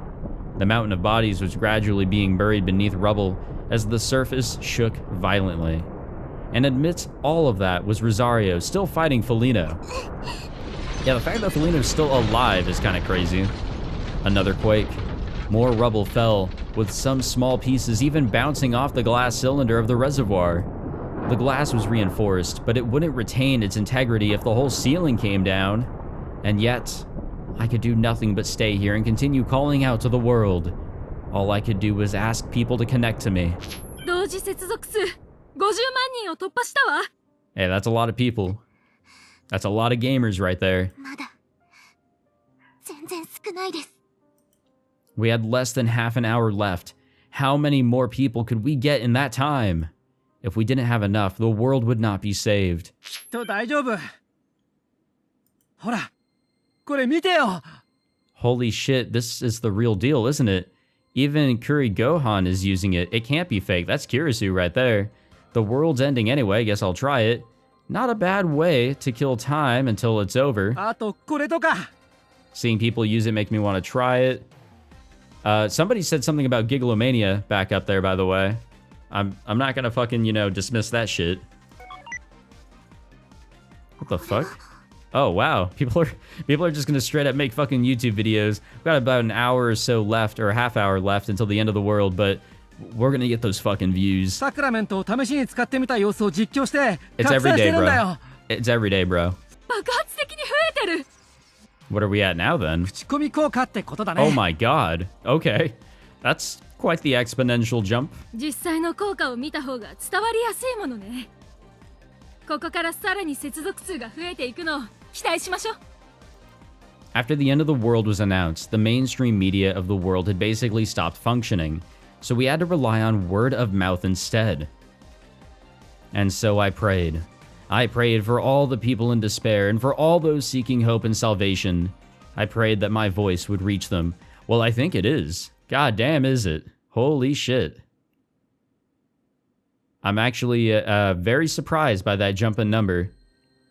The mountain of bodies was gradually being buried beneath rubble as the surface shook violently. And amidst all of that was Rosario still fighting Felino. Yeah, the fact that Felino's still alive is kind of crazy. Another quake. More rubble fell, with some small pieces even bouncing off the glass cylinder of the reservoir. The glass was reinforced, but it wouldn't retain its integrity if the whole ceiling came down. And yet, I could do nothing but stay here and continue calling out to the world. All I could do was ask people to connect to me. 同時接続数50万人を突破したわ。 Hey, that's a lot of people. That's a lot of gamers right there. まだ全然少ないです。 We had less than half an hour left. How many more people could we get in that time? If we didn't have enough, the world would not be saved. きっと大丈夫。ほら、これ見てよ。 Holy shit, this is the real deal, isn't it? Even Kuri Gohan is using it. It can't be fake. That's Kirisu right there. The world's ending anyway, guess I'll try it. Not a bad way to kill time until it's over. あとこれとか。 Seeing people use it make me want to try it. Somebody said something about Gigalomania back up there, by the way. I'm not gonna fucking, dismiss that shit. What the fuck? Oh, wow. People are just gonna straight up make fucking YouTube videos. We've got about an hour or so left, or a half hour left until the end of the world, but we're gonna get those fucking views. サクラメントを試しに使ってみた様子を実況して It's 拡 every 散し day, てるんだ bro. よ。 It's every day, bro. 爆発的に増えてる。 What are we at now, then? 口コミ効果ってことだね。 Oh my god. Okay. That's quite the exponential jump. 実際の効果を見た方が伝わりやすいものね。ここからさらに接続数が増えていくのを期待しましょう。 After the end of the world was announced, the mainstream media of the world had basically stopped functioning, so we had to rely on word of mouth instead. And so I prayed. I prayed for all the people in despair and for all those seeking hope and salvation. I prayed that my voice would reach them. Well, I think it is. God damn, is it? Holy shit. I'm actually very surprised by that jump in number.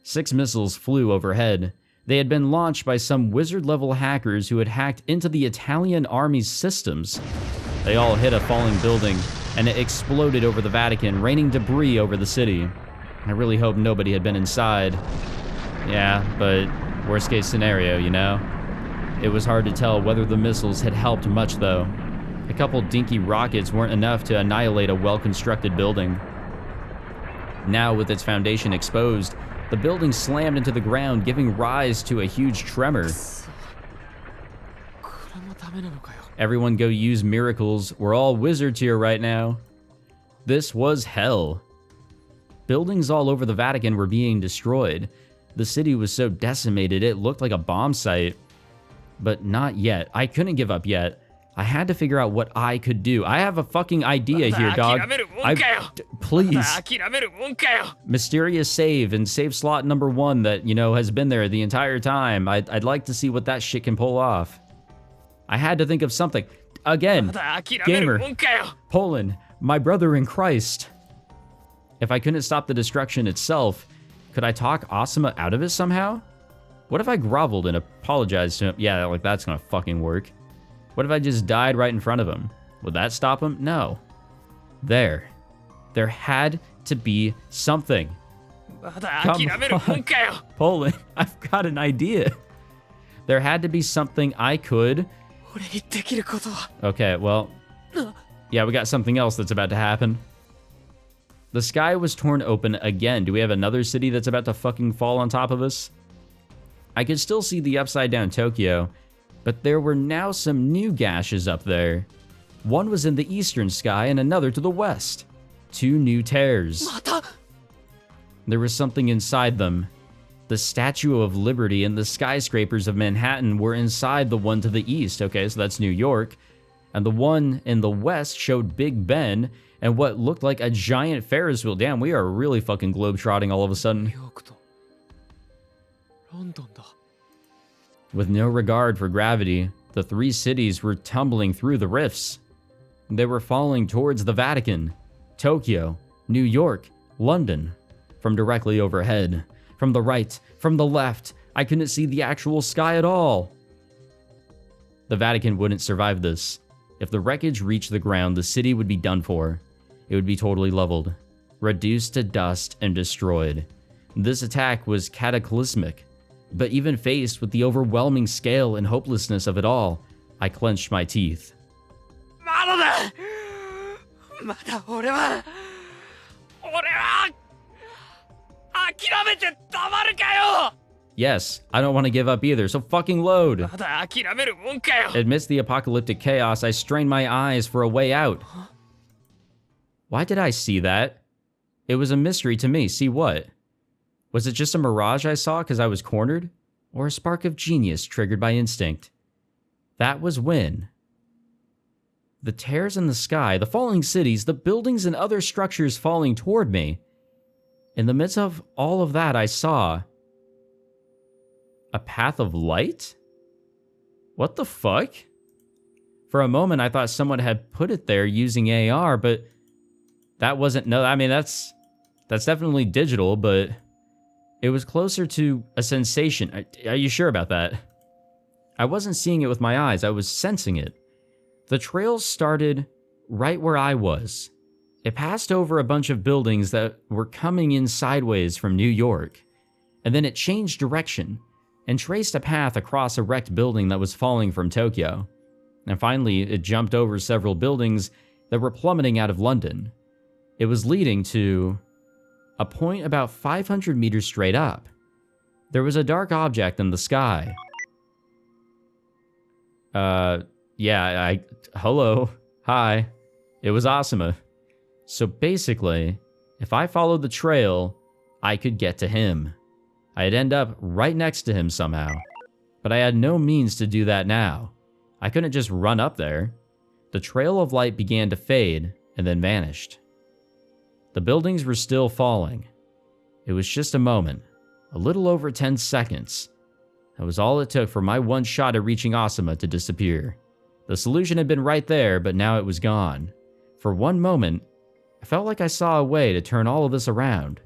6 missiles flew overhead. They had been launched by some wizard-level hackers who had hacked into the Italian army's systems. They all hit a falling building, and it exploded over the Vatican, raining debris over the city. I really hope nobody had been inside. Yeah, but worst-case scenario, you know? It was hard to tell whether the missiles had helped much, though. A couple dinky rockets weren't enough to annihilate a well-constructed building. Now, with its foundation exposed, the building slammed into the ground, giving rise to a huge tremor. これもダ Everyone go use miracles. We're all wizards here right now. This was hell. Buildings all over the Vatican were being destroyed. The city was so decimated it looked like a bomb site. But not yet. I couldn't give up yet. I had to figure out what I could do. I have a fucking idea here, dog. Please. Mysterious save and save slot number 1 that, you know, has been there the entire time. I'd like to see what that shit can pull off. I had to think of something. Again, gamer, Pollon, my brother in Christ. If I couldn't stop the destruction itself, could I talk Asuma out of it somehow? What if I groveled and apologized to him? Yeah, like that's gonna fucking work. What if I just died right in front of him? Would that stop him? No. There had to be something. Come on. Pollon, I've got an idea. There had to be something I could... Okay, well... Yeah, we got something else that's about to happen. The sky was torn open again. Do we have another city that's about to fucking fall on top of us? I could still see the upside down Tokyo, but there were now some new gashes up there. One was in the eastern sky and another to the west. 2 new tears. There was something inside them. The Statue of Liberty and the skyscrapers of Manhattan were inside the one to the east. Okay, so that's New York. And the one in the west showed Big Ben and what looked like a giant Ferris wheel. Damn, we are really fucking globetrotting all of a sudden. With no regard for gravity, the 3 cities were tumbling through the rifts. They were falling towards the Vatican, Tokyo, New York, London. From directly overhead, from the right, from the left, I couldn't see the actual sky at all. The Vatican wouldn't survive this. If the wreckage reached the ground, the city would be done for. It would be totally leveled, reduced to dust and destroyed. This attack was cataclysmic, but even faced with the overwhelming scale and hopelessness of it all, I clenched my teeth. Yes, I don't want to give up either, so fucking load. Amidst the apocalyptic chaos, I strained my eyes for a way out. Why did I see that? It was a mystery to me. See what? Was it just a mirage I saw because I was cornered? Or a spark of genius triggered by instinct? That was when the tears in the sky, the falling cities, the buildings and other structures falling toward me. In the midst of all of that, I saw a path of light? What the fuck? For a moment, I thought someone had put it there using AR, but that wasn't... No, I mean, that's definitely digital, but it was closer to a sensation. Are you sure about that? I wasn't seeing it with my eyes. I was sensing it. The trail started right where I was. It passed over a bunch of buildings that were coming in sideways from New York, and then it changed direction and traced a path across a wrecked building that was falling from Tokyo. And finally, it jumped over several buildings that were plummeting out of London. It was leading to a point about 500 meters straight up. There was a dark object in the sky. Hello. Hi. It was Asuma. So basically, if I followed the trail, I could get to him. I'd end up right next to him somehow. But I had no means to do that now. I couldn't just run up there. The trail of light began to fade and then vanished. The buildings were still falling. It was just a moment, a little over 10 seconds. That was all it took for my one shot at reaching Asuma to disappear. The solution had been right there, but now it was gone. For one moment, I felt like I saw a way to turn all of this around.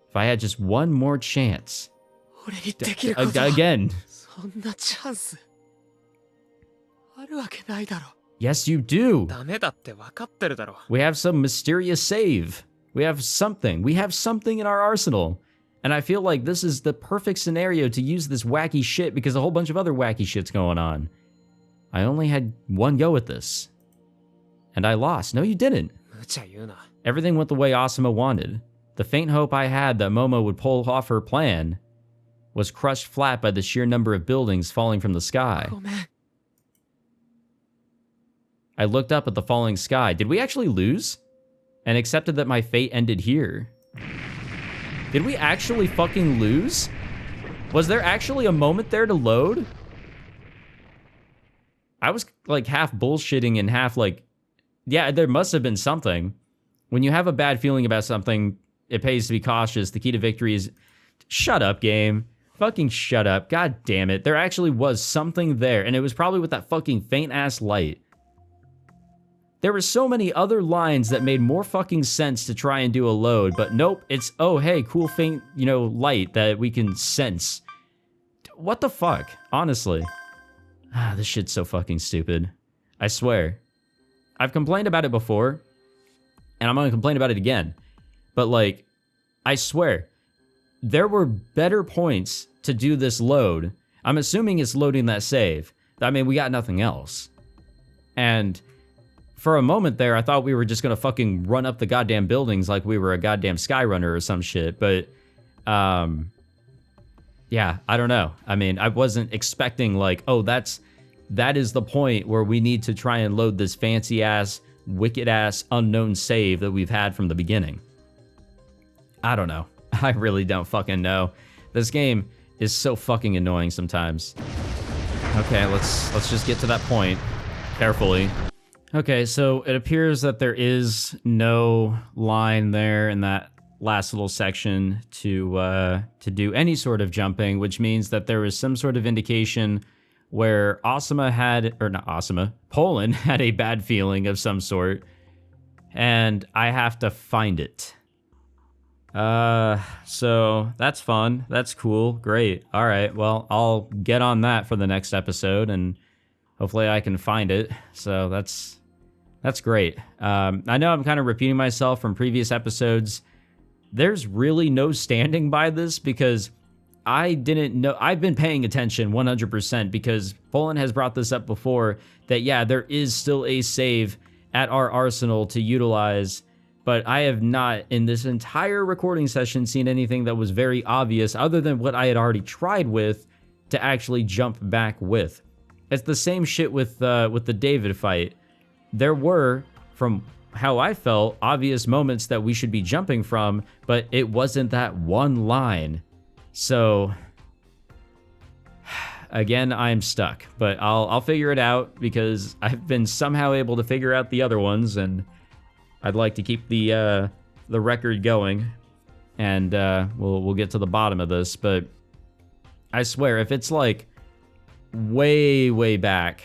If I had just one more chance. Again. Yes, you do. We have some mysterious save. We have something in our arsenal. And I feel like this is the perfect scenario to use this wacky shit because a whole bunch of other wacky shit's going on. I only had one go at this. And I lost. No, you didn't. Everything went the way Asuma wanted. The faint hope I had that Momo would pull off her plan was crushed flat by the sheer number of buildings falling from the sky. I looked up at the falling sky. Did we actually lose? And accepted that my fate ended here. Did we actually fucking lose? Was there actually a moment there to load? I was like half bullshitting and half like, yeah, there must have been something. When you have a bad feeling about something, it pays to be cautious. The key to victory is... Shut up, game. Fucking shut up. God damn it. There actually was something there, and it was probably with that fucking faint-ass light. There were so many other lines that made more fucking sense to try and do a load, but nope, it's, oh, hey, cool faint, you know, light that we can sense. What the fuck? Honestly. This shit's so fucking stupid. I swear. I've complained about it before, and I'm gonna complain about it again. But, like, I swear, there were better points to do this load. I'm assuming it's loading that save. I mean, we got nothing else. And for a moment there, I thought we were just gonna fucking run up the goddamn buildings like we were a goddamn Skyrunner or some shit, but, yeah, I don't know. I mean, I wasn't expecting like, oh, that is the point where we need to try and load this fancy-ass, wicked-ass, unknown save that we've had from the beginning. I don't know. I really don't fucking know. This game is so fucking annoying sometimes. Okay, let's just get to that point carefully. Okay, so it appears that there is no line there in that last little section to do any sort of jumping, which means that there was some sort of indication where Pollon had a bad feeling of some sort, and I have to find it. So that's fun. That's cool. Great. All right. Well, I'll get on that for the next episode, and hopefully I can find it. So that's great. I know I'm kind of repeating myself from previous episodes. There's really no standing by this because I didn't know. I've been paying attention 100% because Pollon has brought this up before that, yeah, there is still a save at our arsenal to utilize, but I have not in this entire recording session seen anything that was very obvious other than what I had already tried with to actually jump back with. It's the same shit with the David fight. There were, from how I felt, obvious moments that we should be jumping from, but it wasn't that one line. So, again, I'm stuck, but I'll figure it out because I've been somehow able to figure out the other ones, and I'd like to keep the record going, and we'll get to the bottom of this. But I swear, if it's like way back,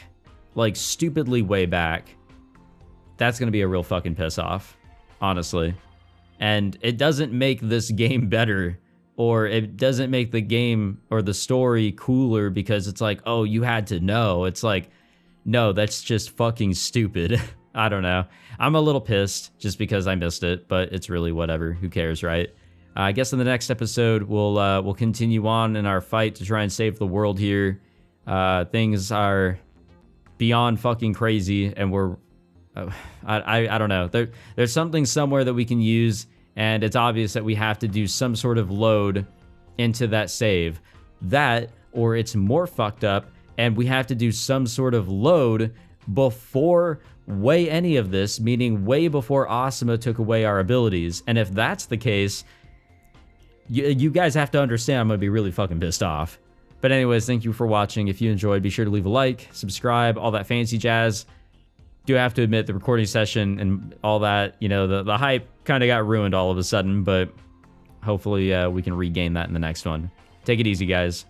like stupidly way back, that's gonna be a real fucking piss off, honestly. And it doesn't make this game better, or it doesn't make the game or the story cooler because it's like, oh, you had to know. It's like, no, that's just fucking stupid. I don't know. I'm a little pissed just because I missed it, but it's really whatever. Who cares, right? I guess in the next episode, we'll continue on in our fight to try and save the world here. Things are beyond fucking crazy, and we're... I don't know. There's something somewhere that we can use, and it's obvious that we have to do some sort of load into that save. That, or it's more fucked up, and we have to do some sort of load before way any of this, meaning way before Asuma took away our abilities. And if that's the case, you guys have to understand I'm gonna be really fucking pissed off. But anyways, thank you for watching. If you enjoyed, be sure to leave a like, subscribe, all that fancy jazz. Do have to admit the recording session and all that, you know, the hype kind of got ruined all of a sudden, but hopefully we can regain that in the next one. Take it easy, guys.